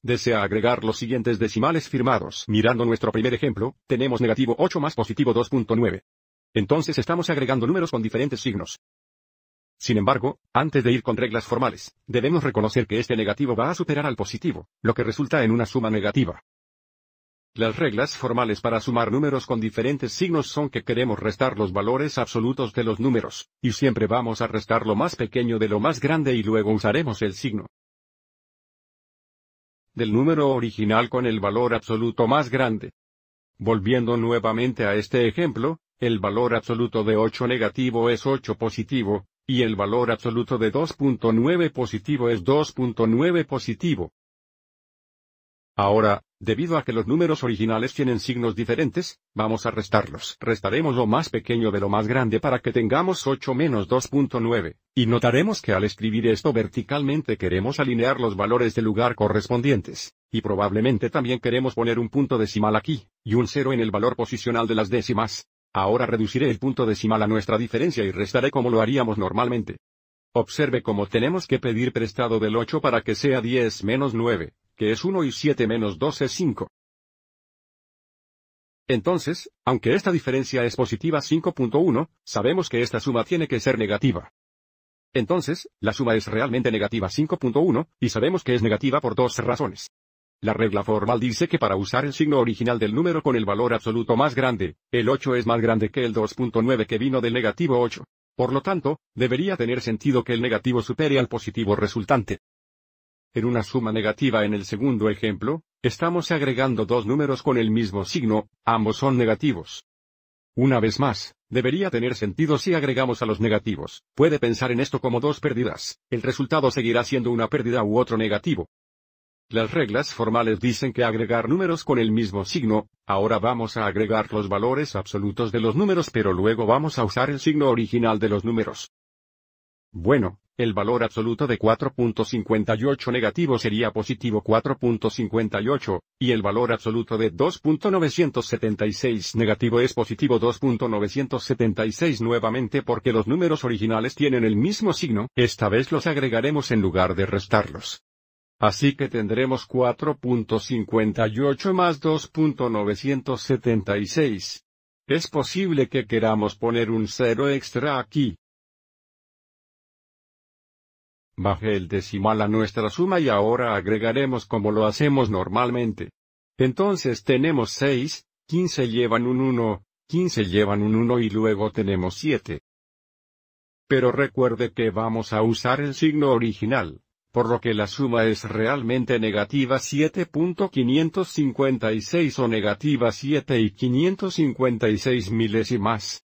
desea agregar los siguientes decimales firmados. Mirando nuestro primer ejemplo, tenemos negativo 8 más positivo 2.9. Entonces estamos agregando números con diferentes signos. Sin embargo, antes de ir con reglas formales, debemos reconocer que este negativo va a superar al positivo, lo que resulta en una suma negativa. Las reglas formales para sumar números con diferentes signos son que queremos restar los valores absolutos de los números, y siempre vamos a restar lo más pequeño de lo más grande y luego usaremos el signo del número original con el valor absoluto más grande. Volviendo nuevamente a este ejemplo, el valor absoluto de 8 negativo es 8 positivo, y el valor absoluto de 2.9 positivo es 2.9 positivo. Ahora, debido a que los números originales tienen signos diferentes, vamos a restarlos. Restaremos lo más pequeño de lo más grande para que tengamos 8 menos 2.9, y notaremos que al escribir esto verticalmente queremos alinear los valores del lugar correspondientes, y probablemente también queremos poner un punto decimal aquí, y un 0 en el valor posicional de las décimas. Ahora reduciré el punto decimal a nuestra diferencia y restaré como lo haríamos normalmente. Observe cómo tenemos que pedir prestado del 8 para que sea 10 menos 9. Que es 1 y 7 menos 2 es 5. Entonces, aunque esta diferencia es positiva 5.1, sabemos que esta suma tiene que ser negativa. Entonces, la suma es realmente negativa 5.1, y sabemos que es negativa por dos razones. La regla formal dice que para usar el signo original del número con el valor absoluto más grande, el 8 es más grande que el 2.9 que vino del negativo 8. Por lo tanto, debería tener sentido que el negativo supere al positivo resultante. En una suma negativa en el segundo ejemplo, estamos agregando dos números con el mismo signo, ambos son negativos. Una vez más, debería tener sentido si agregamos a los negativos. Puede pensar en esto como dos pérdidas, el resultado seguirá siendo una pérdida u otro negativo. Las reglas formales dicen que agregar números con el mismo signo, ahora vamos a agregar los valores absolutos de los números pero luego vamos a usar el signo original de los números. Bueno, el valor absoluto de 4.58 negativo sería positivo 4.58, y el valor absoluto de 2.976 negativo es positivo 2.976 nuevamente porque los números originales tienen el mismo signo, esta vez los agregaremos en lugar de restarlos. Así que tendremos 4.58 más 2.976. Es posible que queramos poner un 0 extra aquí. Bajé el decimal a nuestra suma y ahora agregaremos como lo hacemos normalmente. Entonces tenemos 6, 15 llevan un 1, 15 llevan un 1 y luego tenemos 7. Pero recuerde que vamos a usar el signo original, por lo que la suma es realmente negativa 7.556 o negativa 7 y 556 milésimas.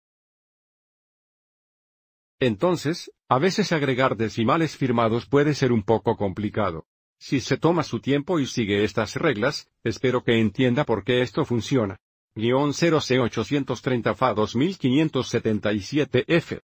Entonces, a veces agregar decimales firmados puede ser un poco complicado. Si se toma su tiempo y sigue estas reglas, espero que entienda por qué esto funciona. -0C830 FA 2577 F